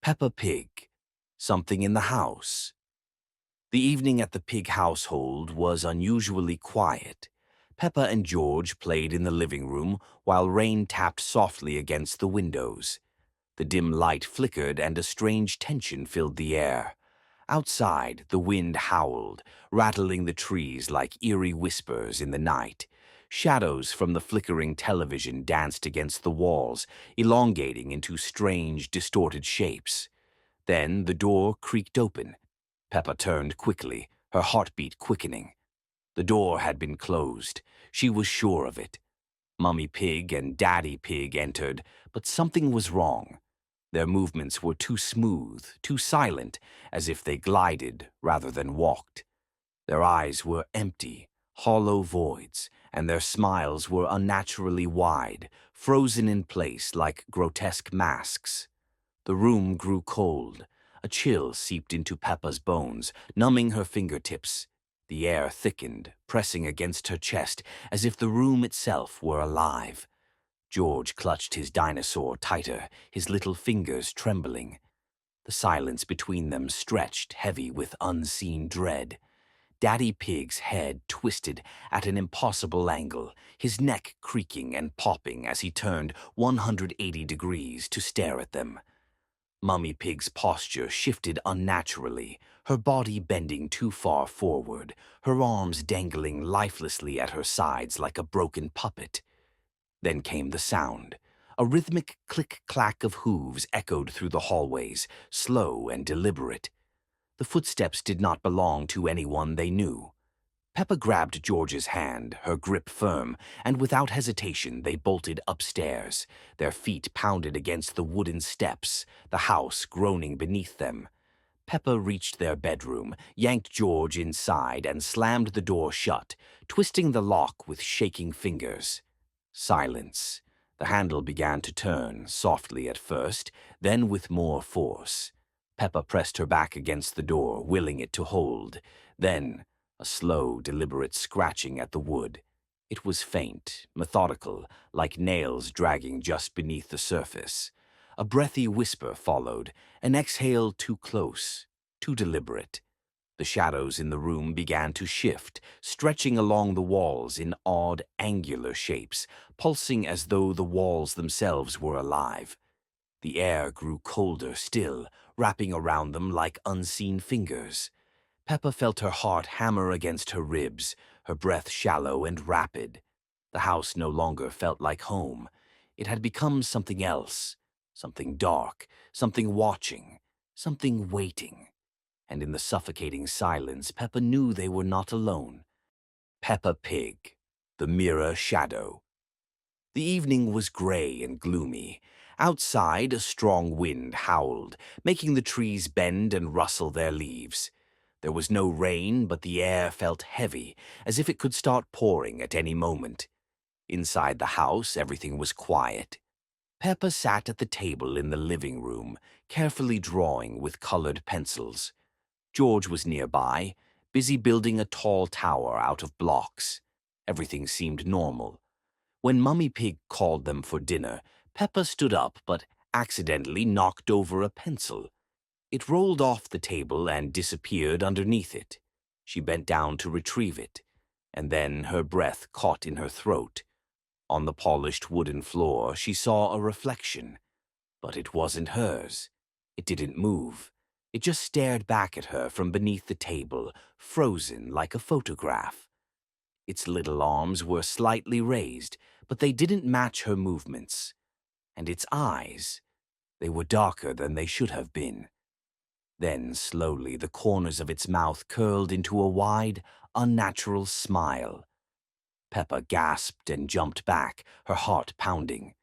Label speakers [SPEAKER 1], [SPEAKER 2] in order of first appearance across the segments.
[SPEAKER 1] Peppa Pig. Something in the house. The evening at the Pig household was unusually quiet. Peppa and George played in the living room while rain tapped softly against the windows. The dim light flickered and a strange tension filled the air. Outside, the wind howled, rattling the trees like eerie whispers in the night. Shadows from the flickering television danced against the walls, elongating into strange, distorted shapes. Then the door creaked open. Peppa turned quickly, her heartbeat quickening. The door had been closed. She was sure of it. Mummy Pig and Daddy Pig entered, but something was wrong. Their movements were too smooth, too silent, as if they glided rather than walked. Their eyes were empty, hollow voids, and their smiles were unnaturally wide, frozen in place like grotesque masks. The room grew cold. A chill seeped into Peppa's bones, numbing her fingertips. The air thickened, pressing against her chest, as if the room itself were alive. George clutched his dinosaur tighter, his little fingers trembling. The silence between them stretched, heavy with unseen dread. Daddy Pig's head twisted at an impossible angle, his neck creaking and popping as he turned 180 degrees to stare at them. Mummy Pig's posture shifted unnaturally, her body bending too far forward, her arms dangling lifelessly at her sides like a broken puppet. Then came the sound. A rhythmic click-clack of hooves echoed through the hallways, slow and deliberate. The footsteps did not belong to anyone they knew. Peppa grabbed George's hand, her grip firm, and without hesitation they bolted upstairs. Their feet pounded against the wooden steps, the house groaning beneath them. Peppa reached their bedroom, yanked George inside, and slammed the door shut, twisting the lock with shaking fingers. Silence. The handle began to turn, softly at first, then with more force. Peppa pressed her back against the door, willing it to hold. Then a slow, deliberate scratching at the wood. It was faint, methodical, like nails dragging just beneath the surface. A breathy whisper followed, an exhale too close, too deliberate. The shadows in the room began to shift, stretching along the walls in odd, angular shapes, pulsing as though the walls themselves were alive. The air grew colder still, wrapping around them like unseen fingers. Peppa felt her heart hammer against her ribs, her breath shallow and rapid. The house no longer felt like home. It had become something else, something dark, something watching, something waiting. And in the suffocating silence, Peppa knew they were not alone. Peppa Pig, the mirror shadow. The evening was gray and gloomy. Outside, a strong wind howled, making the trees bend and rustle their leaves. There was no rain, but the air felt heavy, as if it could start pouring at any moment. Inside the house, everything was quiet. Peppa sat at the table in the living room, carefully drawing with colored pencils. George was nearby, busy building a tall tower out of blocks. Everything seemed normal. When Mummy Pig called them for dinner, Peppa stood up but accidentally knocked over a pencil. It rolled off the table and disappeared underneath it. She bent down to retrieve it, and then her breath caught in her throat. On the polished wooden floor, she saw a reflection, but it wasn't hers. It didn't move. It just stared back at her from beneath the table, frozen like a photograph. Its little arms were slightly raised, but they didn't match her movements. And its eyes, they were darker than they should have been. Then, slowly, the corners of its mouth curled into a wide, unnatural smile. Peppa gasped and jumped back, her heart pounding.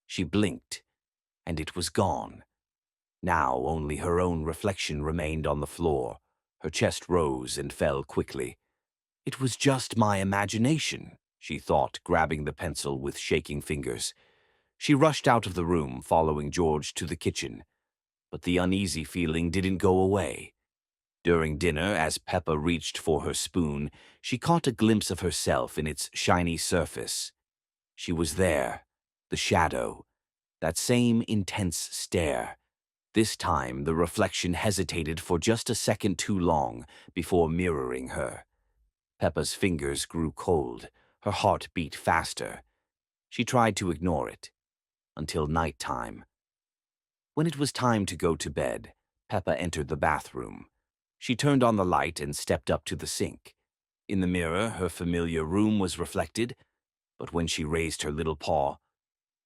[SPEAKER 1] She blinked, and it was gone. Now only her own reflection remained on the floor. Her chest rose and fell quickly. It was just my imagination, she thought, grabbing the pencil with shaking fingers. She rushed out of the room, following George to the kitchen. But the uneasy feeling didn't go away. During dinner, as Peppa reached for her spoon, she caught a glimpse of herself in its shiny surface. She was there, the shadow, that same intense stare. This time, the reflection hesitated for just a second too long before mirroring her. Peppa's fingers grew cold, her heart beat faster. She tried to ignore it, until nighttime. When it was time to go to bed, Peppa entered the bathroom. She turned on the light and stepped up to the sink. In the mirror, her familiar room was reflected, but when she raised her little paw,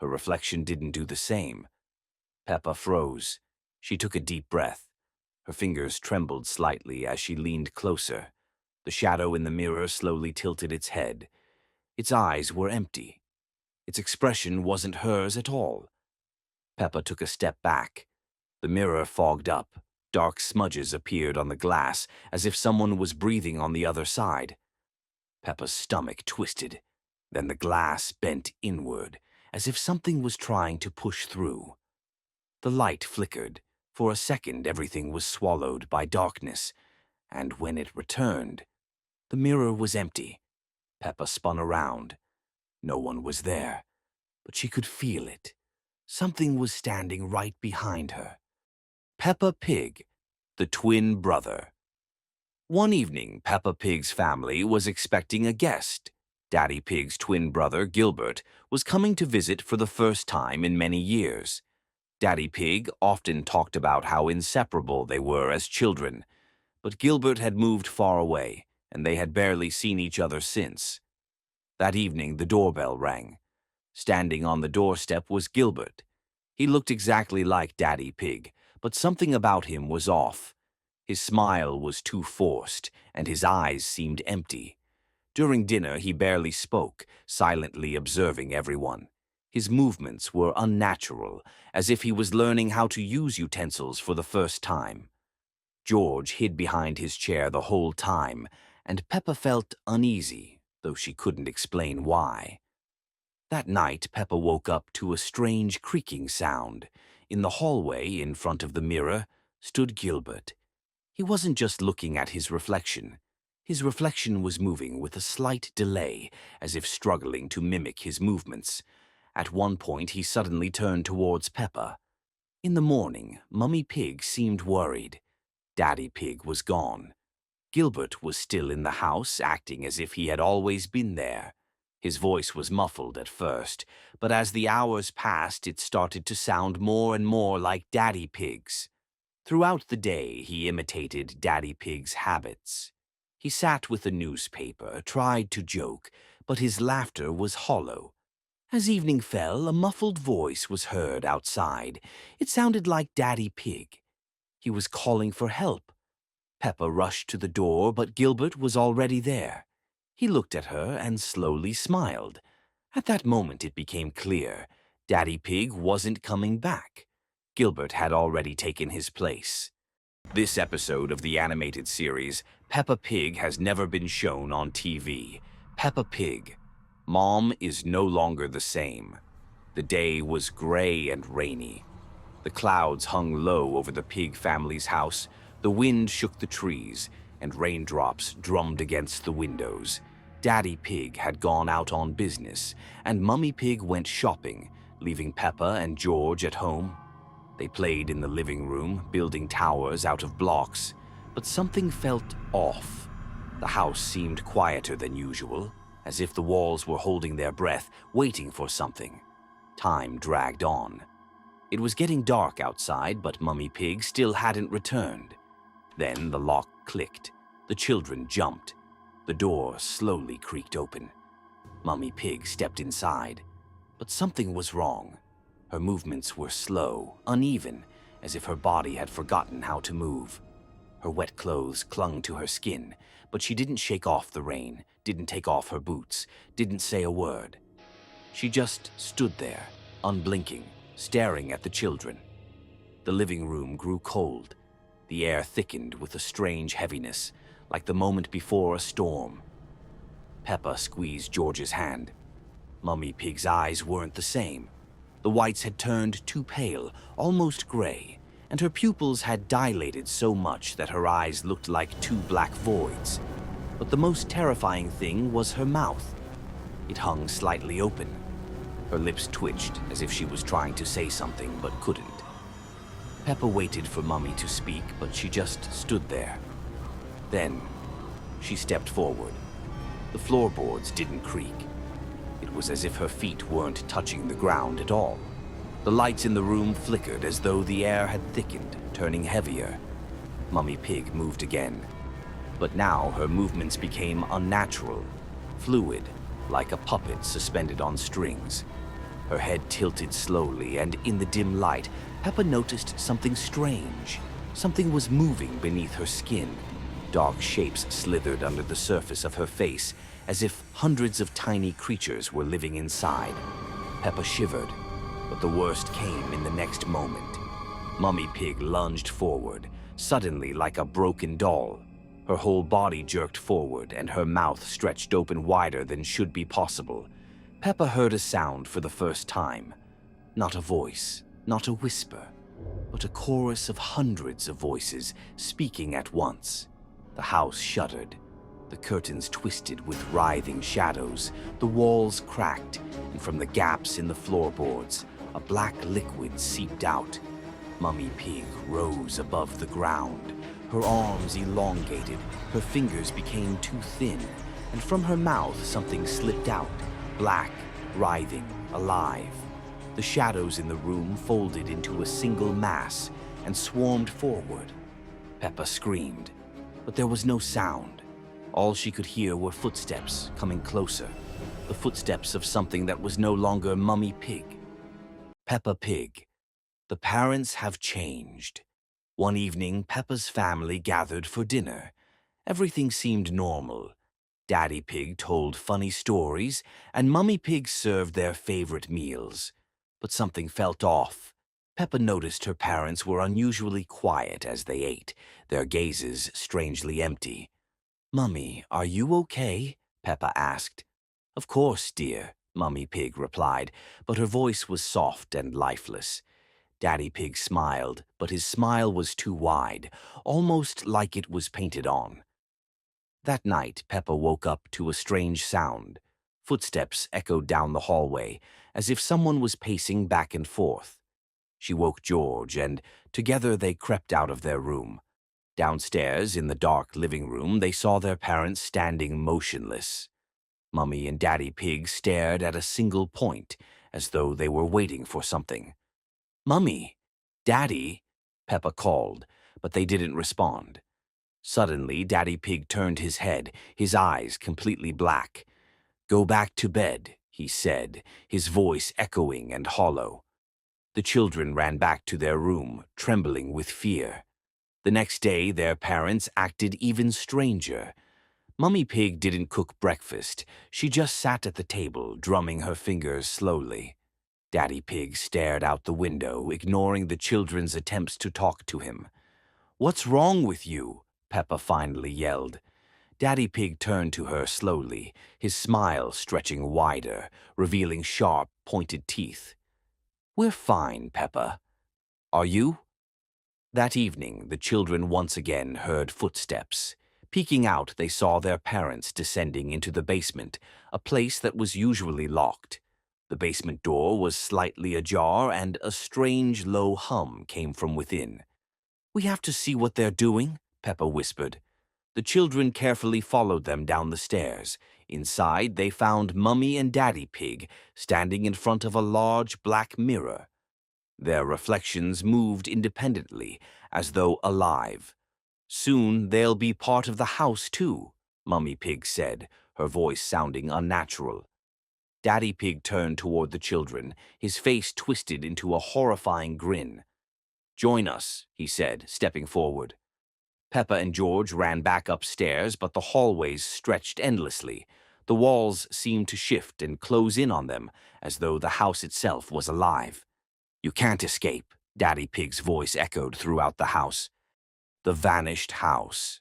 [SPEAKER 1] her reflection didn't do the same. Peppa froze. She took a deep breath. Her fingers trembled slightly as she leaned closer. The shadow in the mirror slowly tilted its head. Its eyes were empty. Its expression wasn't hers at all. Peppa took a step back. The mirror fogged up. Dark smudges appeared on the glass, as if someone was breathing on the other side. Peppa's stomach twisted. Then the glass bent inward, as if something was trying to push through. The light flickered. For a second, everything was swallowed by darkness, and when it returned, the mirror was empty. Peppa spun around. No one was there, but she could feel it. Something was standing right behind her. Peppa Pig, the twin brother. One evening, Peppa Pig's family was expecting a guest. Daddy Pig's twin brother, Gilbert, was coming to visit for the first time in many years. Daddy Pig often talked about how inseparable they were as children, but Gilbert had moved far away, and they had barely seen each other since. That evening, the doorbell rang. Standing on the doorstep was Gilbert. He looked exactly like Daddy Pig, but something about him was off. His smile was too forced, and his eyes seemed empty. During dinner, he barely spoke, silently observing everyone. His movements were unnatural, as if he was learning how to use utensils for the first time. George hid behind his chair the whole time, and Peppa felt uneasy, though she couldn't explain why. That night, Peppa woke up to a strange creaking sound. In the hallway, in front of the mirror, stood Gilbert. He wasn't just looking at his reflection. His reflection was moving with a slight delay, as if struggling to mimic his movements. At one point, he suddenly turned towards Peppa. In the morning, Mummy Pig seemed worried. Daddy Pig was gone. Gilbert was still in the house, acting as if he had always been there. His voice was muffled at first, but as the hours passed, it started to sound more and more like Daddy Pig's. Throughout the day, he imitated Daddy Pig's habits. He sat with a newspaper, tried to joke, but his laughter was hollow. As evening fell, a muffled voice was heard outside. It sounded like Daddy Pig. He was calling for help. Peppa rushed to the door, but Gilbert was already there. He looked at her and slowly smiled. At that moment it became clear. Daddy Pig wasn't coming back. Gilbert had already taken his place. This episode of the animated series, Peppa Pig, has never been shown on TV. Peppa Pig. Mom is no longer the same. The day was gray and rainy. The clouds hung low over the Pig family's house. The wind shook the trees, and raindrops drummed against the windows. Daddy Pig had gone out on business, and Mummy Pig went shopping, leaving Peppa and George at home. They played in the living room, building towers out of blocks, but something felt off. The house seemed quieter than usual, as if the walls were holding their breath, waiting for something. Time dragged on. It was getting dark outside, but Mummy Pig still hadn't returned. Then the lock clicked. The children jumped. The door slowly creaked open. Mummy Pig stepped inside, but something was wrong. Her movements were slow, uneven, as if her body had forgotten how to move. Her wet clothes clung to her skin, but she didn't shake off the rain, didn't take off her boots, didn't say a word. She just stood there, unblinking, staring at the children. The living room grew cold. The air thickened with a strange heaviness, like the moment before a storm. Peppa squeezed George's hand. Mummy Pig's eyes weren't the same. The whites had turned too pale, almost gray, and her pupils had dilated so much that her eyes looked like two black voids. But the most terrifying thing was her mouth. It hung slightly open. Her lips twitched as if she was trying to say something but couldn't. Peppa waited for Mummy to speak, but she just stood there. Then, she stepped forward. The floorboards didn't creak. It was as if her feet weren't touching the ground at all. The lights in the room flickered as though the air had thickened, turning heavier. Mummy Pig moved again. But now her movements became unnatural, fluid, like a puppet suspended on strings. Her head tilted slowly, and in the dim light, Peppa noticed something strange. Something was moving beneath her skin. Dark shapes slithered under the surface of her face, as if hundreds of tiny creatures were living inside. Peppa shivered, but the worst came in the next moment. Mummy Pig lunged forward, suddenly like a broken doll. Her whole body jerked forward, and her mouth stretched open wider than should be possible. Peppa heard a sound for the first time. Not a voice, not a whisper, but a chorus of hundreds of voices speaking at once. The house shuddered. The curtains twisted with writhing shadows. The walls cracked, and from the gaps in the floorboards, a black liquid seeped out. Mummy Pig rose above the ground. Her arms elongated, her fingers became too thin, and from her mouth something slipped out, black, writhing, alive. The shadows in the room folded into a single mass and swarmed forward. Peppa screamed, but there was no sound. All she could hear were footsteps coming closer, the footsteps of something that was no longer Mummy Pig. Peppa Pig. The parents have changed. One evening, Peppa's family gathered for dinner. Everything seemed normal. Daddy Pig told funny stories, and Mummy Pig served their favorite meals. But something felt off. Peppa noticed her parents were unusually quiet as they ate, their gazes strangely empty. "Mummy, are you okay?" Peppa asked. "Of course, dear," Mummy Pig replied, but her voice was soft and lifeless. Daddy Pig smiled, but his smile was too wide, almost like it was painted on. That night, Peppa woke up to a strange sound. Footsteps echoed down the hallway, as if someone was pacing back and forth. She woke George, and together they crept out of their room. Downstairs, in the dark living room, they saw their parents standing motionless. Mummy and Daddy Pig stared at a single point, as though they were waiting for something. "Mummy! Daddy!" Peppa called, but they didn't respond. Suddenly, Daddy Pig turned his head, his eyes completely black. "Go back to bed," he said, his voice echoing and hollow. The children ran back to their room, trembling with fear. The next day, their parents acted even stranger. Mummy Pig didn't cook breakfast. She just sat at the table, drumming her fingers slowly. Daddy Pig stared out the window, ignoring the children's attempts to talk to him. "What's wrong with you?" Peppa finally yelled. Daddy Pig turned to her slowly, his smile stretching wider, revealing sharp, pointed teeth. "We're fine, Peppa. Are you?" That evening, the children once again heard footsteps. Peeking out, they saw their parents descending into the basement, a place that was usually locked. The basement door was slightly ajar, and a strange, low hum came from within. "We have to see what they're doing," Peppa whispered. The children carefully followed them down the stairs. Inside, they found Mummy and Daddy Pig standing in front of a large black mirror. Their reflections moved independently, as though alive. "Soon they'll be part of the house, too," Mummy Pig said, her voice sounding unnatural. Daddy Pig turned toward the children, his face twisted into a horrifying grin. "Join us," he said, stepping forward. Peppa and George ran back upstairs, but the hallways stretched endlessly. The walls seemed to shift and close in on them, as though the house itself was alive. "You can't escape," Daddy Pig's voice echoed throughout the house. The vanished house.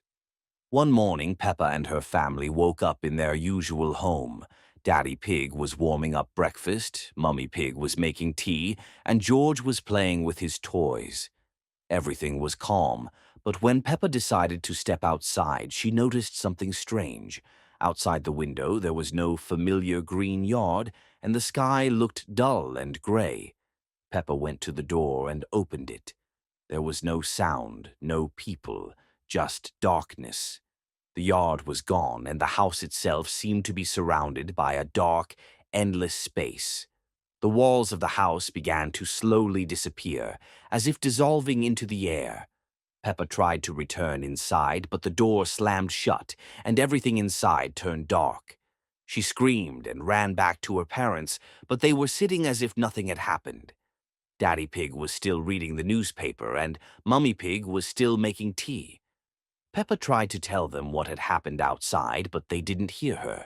[SPEAKER 1] One morning, Peppa and her family woke up in their usual home. Daddy Pig was warming up breakfast, Mummy Pig was making tea, and George was playing with his toys. Everything was calm, but when Peppa decided to step outside, she noticed something strange. Outside the window, there was no familiar green yard, and the sky looked dull and gray. Peppa went to the door and opened it. There was no sound, no people, just darkness. The yard was gone, and the house itself seemed to be surrounded by a dark, endless space. The walls of the house began to slowly disappear, as if dissolving into the air. Peppa tried to return inside, but the door slammed shut, and everything inside turned dark. She screamed and ran back to her parents, but they were sitting as if nothing had happened. Daddy Pig was still reading the newspaper, and Mummy Pig was still making tea. Peppa tried to tell them what had happened outside, but they didn't hear her.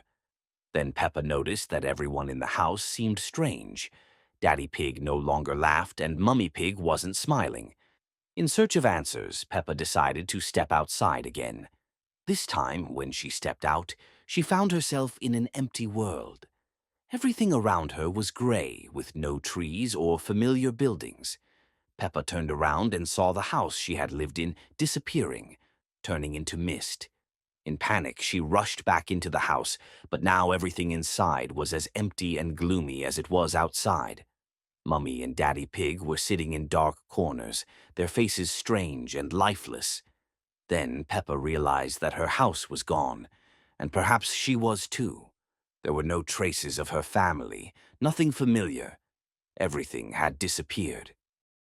[SPEAKER 1] Then Peppa noticed that everyone in the house seemed strange. Daddy Pig no longer laughed, and Mummy Pig wasn't smiling. In search of answers, Peppa decided to step outside again. This time, when she stepped out, she found herself in an empty world. Everything around her was gray, with no trees or familiar buildings. Peppa turned around and saw the house she had lived in disappearing, turning into mist. In panic, she rushed back into the house, but now everything inside was as empty and gloomy as it was outside. Mummy and Daddy Pig were sitting in dark corners, their faces strange and lifeless. Then Peppa realized that her house was gone, and perhaps she was too. There were no traces of her family, nothing familiar. Everything had disappeared.